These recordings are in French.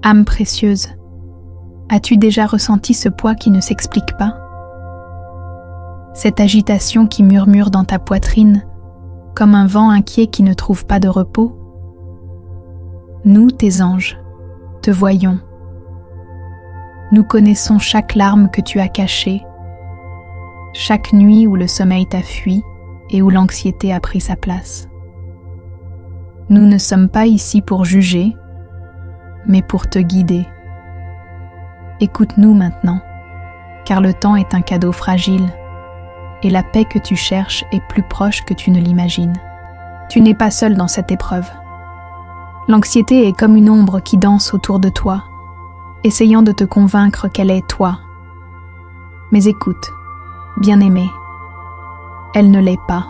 Âme précieuse, as-tu déjà ressenti ce poids qui ne s'explique pas? Cette agitation qui murmure dans ta poitrine, comme un vent inquiet qui ne trouve pas de repos? Nous, tes anges, te voyons. Nous connaissons chaque larme que tu as cachée, chaque nuit où le sommeil t'a fui et où l'anxiété a pris sa place. Nous ne sommes pas ici pour juger, mais pour te guider. Écoute-nous maintenant, car le temps est un cadeau fragile, et la paix que tu cherches est plus proche que tu ne l'imagines. Tu n'es pas seul dans cette épreuve. L'anxiété est comme une ombre qui danse autour de toi, essayant de te convaincre qu'elle est toi. Mais écoute, bien-aimé, elle ne l'est pas.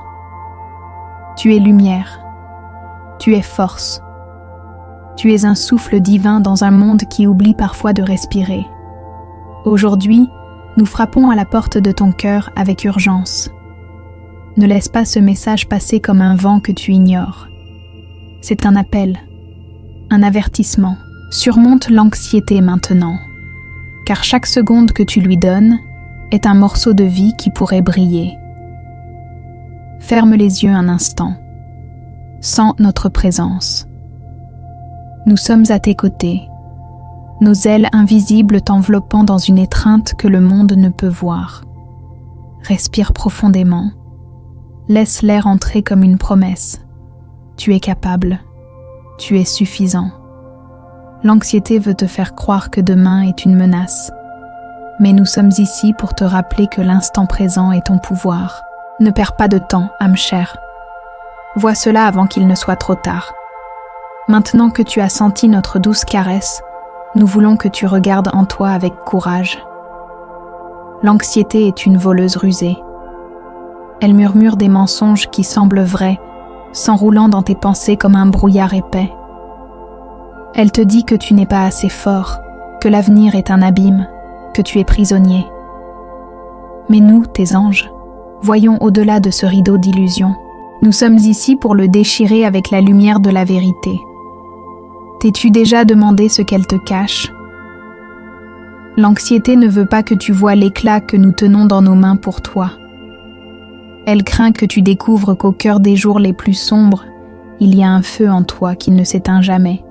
Tu es lumière, tu es force, tu es un souffle divin dans un monde qui oublie parfois de respirer. Aujourd'hui, nous frappons à la porte de ton cœur avec urgence. Ne laisse pas ce message passer comme un vent que tu ignores. C'est un appel, un avertissement. Surmonte l'anxiété maintenant, car chaque seconde que tu lui donnes est un morceau de vie qui pourrait briller. Ferme les yeux un instant. Sens notre présence. Nous sommes à tes côtés, nos ailes invisibles t'enveloppant dans une étreinte que le monde ne peut voir. Respire profondément. Laisse l'air entrer comme une promesse. Tu es capable. Tu es suffisant. L'anxiété veut te faire croire que demain est une menace. Mais nous sommes ici pour te rappeler que l'instant présent est ton pouvoir. Ne perds pas de temps, âme chère. Vois cela avant qu'il ne soit trop tard. Maintenant que tu as senti notre douce caresse, nous voulons que tu regardes en toi avec courage. L'anxiété est une voleuse rusée. Elle murmure des mensonges qui semblent vrais, s'enroulant dans tes pensées comme un brouillard épais. Elle te dit que tu n'es pas assez fort, que l'avenir est un abîme, que tu es prisonnier. Mais nous, tes anges, voyons au-delà de ce rideau d'illusions. Nous sommes ici pour le déchirer avec la lumière de la vérité. T'es-tu déjà demandé ce qu'elle te cache? L'anxiété ne veut pas que tu vois l'éclat que nous tenons dans nos mains pour toi. Elle craint que tu découvres qu'au cœur des jours les plus sombres, il y a un feu en toi qui ne s'éteint jamais.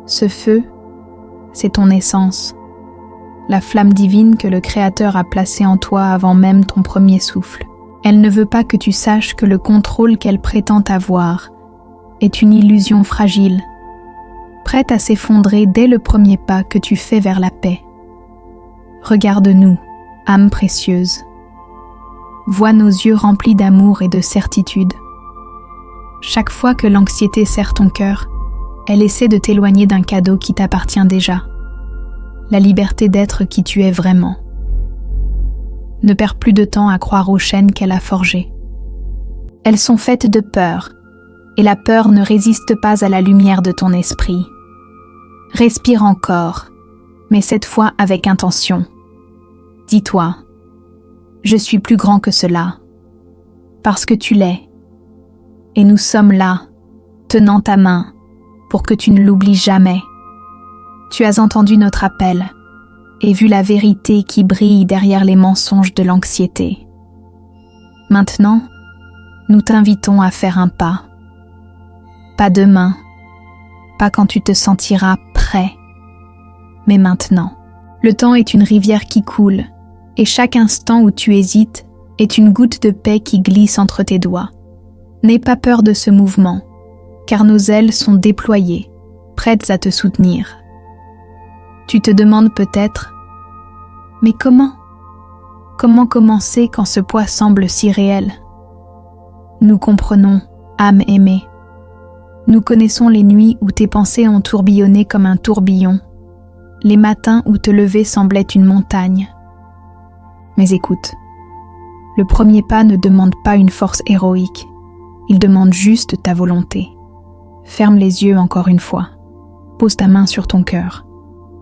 Ce feu, c'est ton essence, la flamme divine que le Créateur a placée en toi avant même ton premier souffle. Elle ne veut pas que tu saches que le contrôle qu'elle prétend avoir est une illusion fragile, prête à s'effondrer dès le premier pas que tu fais vers la paix. Regarde-nous, âme précieuse. Vois nos yeux remplis d'amour et de certitude. Chaque fois que l'anxiété serre ton cœur, elle essaie de t'éloigner d'un cadeau qui t'appartient déjà, la liberté d'être qui tu es vraiment. Ne perds plus de temps à croire aux chaînes qu'elle a forgées. Elles sont faites de peur, et la peur ne résiste pas à la lumière de ton esprit. Respire encore, mais cette fois avec intention. Dis-toi, je suis plus grand que cela, parce que tu l'es. Et nous sommes là, tenant ta main, pour que tu ne l'oublies jamais. Tu as entendu notre appel et vu la vérité qui brille derrière les mensonges de l'anxiété. Maintenant, nous t'invitons à faire un pas. Pas demain, pas quand tu te sentiras prêt, mais maintenant. Le temps est une rivière qui coule, et chaque instant où tu hésites est une goutte de paix qui glisse entre tes doigts. N'aie pas peur de ce mouvement, car nos ailes sont déployées, prêtes à te soutenir. Tu te demandes peut-être, mais comment? Comment commencer quand ce poids semble si réel? Nous comprenons, âme aimée. Nous connaissons les nuits où tes pensées ont tourbillonné comme un tourbillon, les matins où te lever semblait une montagne. Mais écoute, le premier pas ne demande pas une force héroïque, il demande juste ta volonté. Ferme les yeux encore une fois, pose ta main sur ton cœur,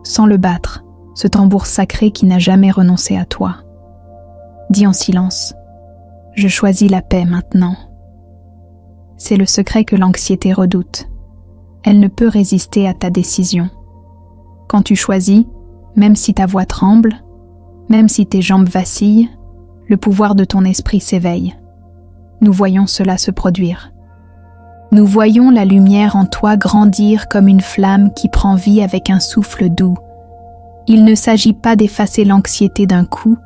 sens le battre, ce tambour sacré qui n'a jamais renoncé à toi. Dis en silence, je choisis la paix maintenant. C'est le secret que l'anxiété redoute. Elle ne peut résister à ta décision. Quand tu choisis, même si ta voix tremble, même si tes jambes vacillent, le pouvoir de ton esprit s'éveille. Nous voyons cela se produire. Nous voyons la lumière en toi grandir comme une flamme qui prend vie avec un souffle doux. Il ne s'agit pas d'effacer l'anxiété d'un coup,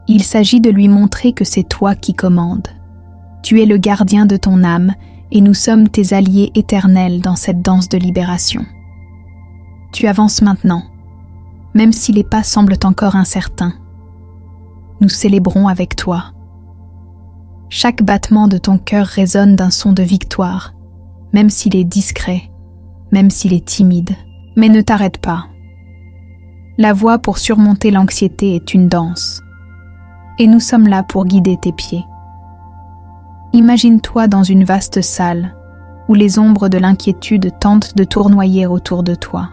il s'agit de lui montrer que c'est toi qui commandes. Tu es le gardien de ton âme et nous sommes tes alliés éternels dans cette danse de libération. Tu avances maintenant, même si les pas semblent encore incertains. Nous célébrons avec toi. Chaque battement de ton cœur résonne d'un son de victoire, même s'il est discret, même s'il est timide. Mais ne t'arrête pas. La voie pour surmonter l'anxiété est une danse, et nous sommes là pour guider tes pieds. Imagine-toi dans une vaste salle où les ombres de l'inquiétude tentent de tournoyer autour de toi.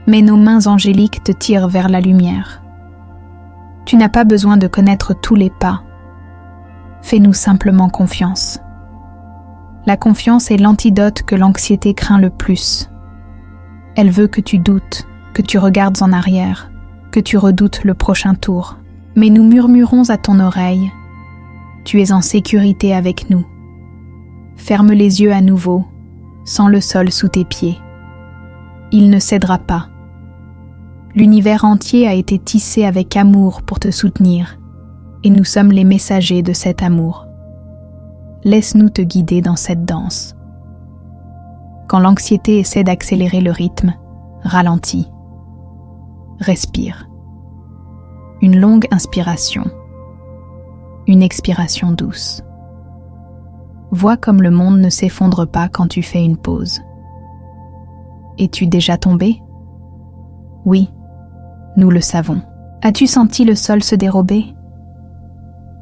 Mais nos mains angéliques te tirent vers la lumière. Tu n'as pas besoin de connaître tous les pas. Fais-nous simplement confiance. La confiance est l'antidote que l'anxiété craint le plus. Elle veut que tu doutes, que tu regardes en arrière, que tu redoutes le prochain tour. Mais nous murmurons à ton oreille, tu es en sécurité avec nous. Ferme les yeux à nouveau, sens le sol sous tes pieds. Il ne cédera pas. L'univers entier a été tissé avec amour pour te soutenir, et nous sommes les messagers de cet amour. Laisse-nous te guider dans cette danse. Quand l'anxiété essaie d'accélérer le rythme, ralentis. Respire. Une longue inspiration. Une expiration douce. Vois comme le monde ne s'effondre pas quand tu fais une pause. Es-tu déjà tombé? Oui, nous le savons. As-tu senti le sol se dérober?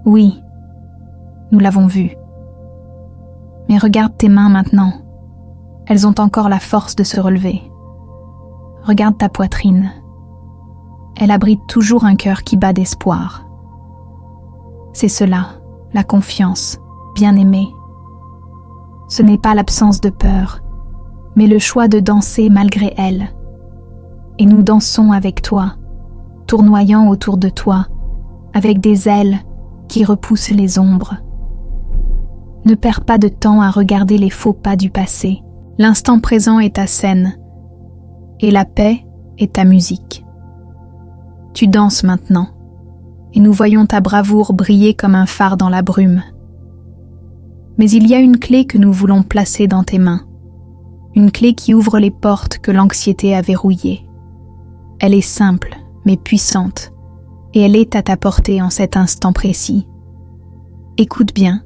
Oui, nous l'avons vu. Mais regarde tes mains maintenant. Elles ont encore la force de se relever. Regarde ta poitrine. Elle abrite toujours un cœur qui bat d'espoir. C'est cela, la confiance, bien-aimée. Ce n'est pas l'absence de peur, mais le choix de danser malgré elle. Et nous dansons avec toi, tournoyant autour de toi, avec des ailes qui repoussent les ombres. Ne perds pas de temps à regarder les faux pas du passé. L'instant présent est ta scène, et la paix est ta musique. Tu danses maintenant, et nous voyons ta bravoure briller comme un phare dans la brume. Mais il y a une clé que nous voulons placer dans tes mains, une clé qui ouvre les portes que l'anxiété a verrouillées. Elle est simple, mais puissante, et elle est à ta portée en cet instant précis. Écoute bien,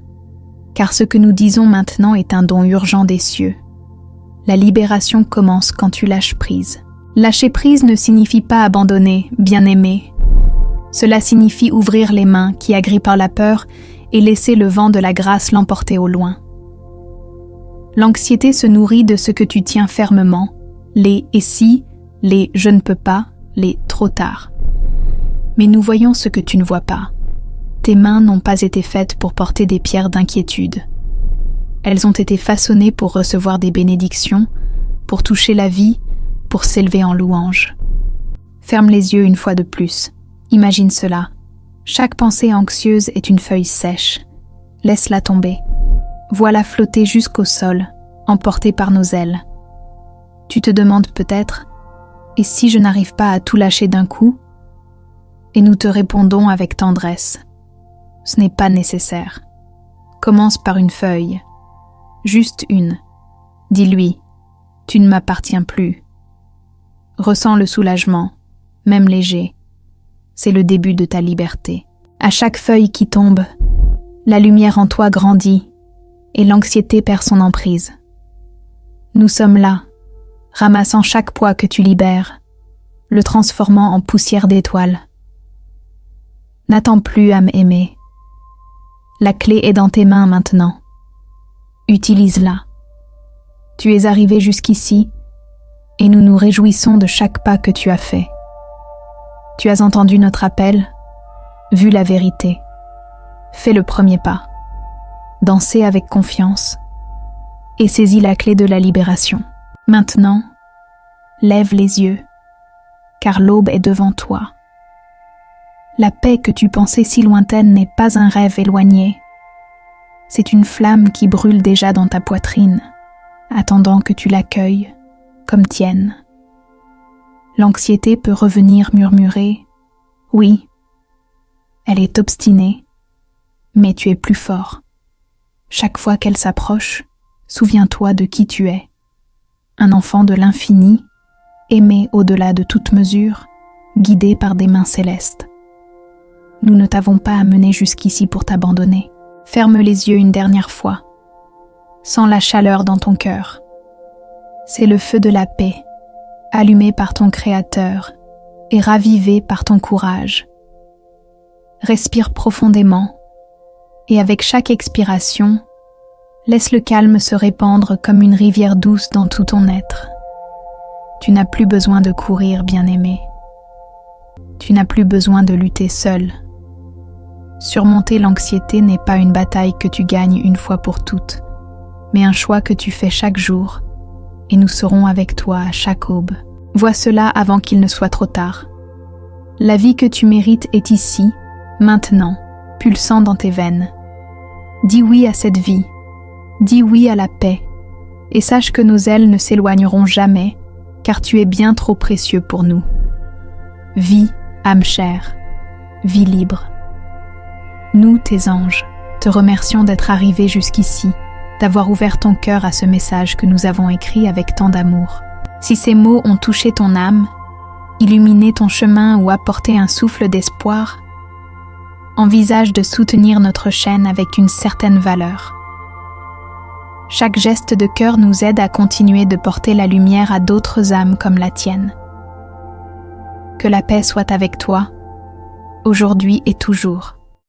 car ce que nous disons maintenant est un don urgent des cieux. La libération commence quand tu lâches prise. Lâcher prise ne signifie pas abandonner, bien-aimé. Cela signifie ouvrir les mains qui agrippent par la peur et laisser le vent de la grâce l'emporter au loin. L'anxiété se nourrit de ce que tu tiens fermement, les « et si », les « je ne peux pas », les « trop tard ». Mais nous voyons ce que tu ne vois pas. Tes mains n'ont pas été faites pour porter des pierres d'inquiétude. Elles ont été façonnées pour recevoir des bénédictions, pour toucher la vie, pour s'élever en louange. Ferme les yeux une fois de plus. Imagine cela. Chaque pensée anxieuse est une feuille sèche. Laisse-la tomber. Vois-la flotter jusqu'au sol, emportée par nos ailes. Tu te demandes peut-être, et si je n'arrive pas à tout lâcher d'un coup? Et nous te répondons avec tendresse. Ce n'est pas nécessaire. Commence par une feuille. Juste une. Dis-lui, tu ne m'appartiens plus. Ressens le soulagement, même léger. C'est le début de ta liberté. À chaque feuille qui tombe, la lumière en toi grandit et l'anxiété perd son emprise. Nous sommes là, ramassant chaque poids que tu libères, le transformant en poussière d'étoiles. N'attends plus, âme aimée. La clé est dans tes mains maintenant. Utilise-la. Tu es arrivé jusqu'ici et nous nous réjouissons de chaque pas que tu as fait. Tu as entendu notre appel, vu la vérité. Fais le premier pas. Dansez avec confiance et saisis la clé de la libération. Maintenant, lève les yeux car l'aube est devant toi. La paix que tu pensais si lointaine n'est pas un rêve éloigné. C'est une flamme qui brûle déjà dans ta poitrine, attendant que tu l'accueilles comme tienne. L'anxiété peut revenir murmurer « Oui, elle est obstinée, mais tu es plus fort. Chaque fois qu'elle s'approche, souviens-toi de qui tu es. Un enfant de l'infini, aimé au-delà de toute mesure, guidé par des mains célestes. Nous ne t'avons pas amené jusqu'ici pour t'abandonner. Ferme les yeux une dernière fois. Sens la chaleur dans ton cœur. C'est le feu de la paix, allumé par ton Créateur et ravivé par ton courage. Respire profondément et avec chaque expiration, laisse le calme se répandre comme une rivière douce dans tout ton être. Tu n'as plus besoin de courir, bien-aimé. Tu n'as plus besoin de lutter seul. Surmonter l'anxiété n'est pas une bataille que tu gagnes une fois pour toutes, mais un choix que tu fais chaque jour, et nous serons avec toi à chaque aube. Vois cela avant qu'il ne soit trop tard. La vie que tu mérites est ici, maintenant, pulsant dans tes veines. Dis oui à cette vie, dis oui à la paix, et sache que nos ailes ne s'éloigneront jamais, car tu es bien trop précieux pour nous. Vis, âme chère, vis libre. Nous, tes anges, te remercions d'être arrivés jusqu'ici, d'avoir ouvert ton cœur à ce message que nous avons écrit avec tant d'amour. Si ces mots ont touché ton âme, illuminé ton chemin ou apporté un souffle d'espoir, envisage de soutenir notre chaîne avec une certaine valeur. Chaque geste de cœur nous aide à continuer de porter la lumière à d'autres âmes comme la tienne. Que la paix soit avec toi, aujourd'hui et toujours.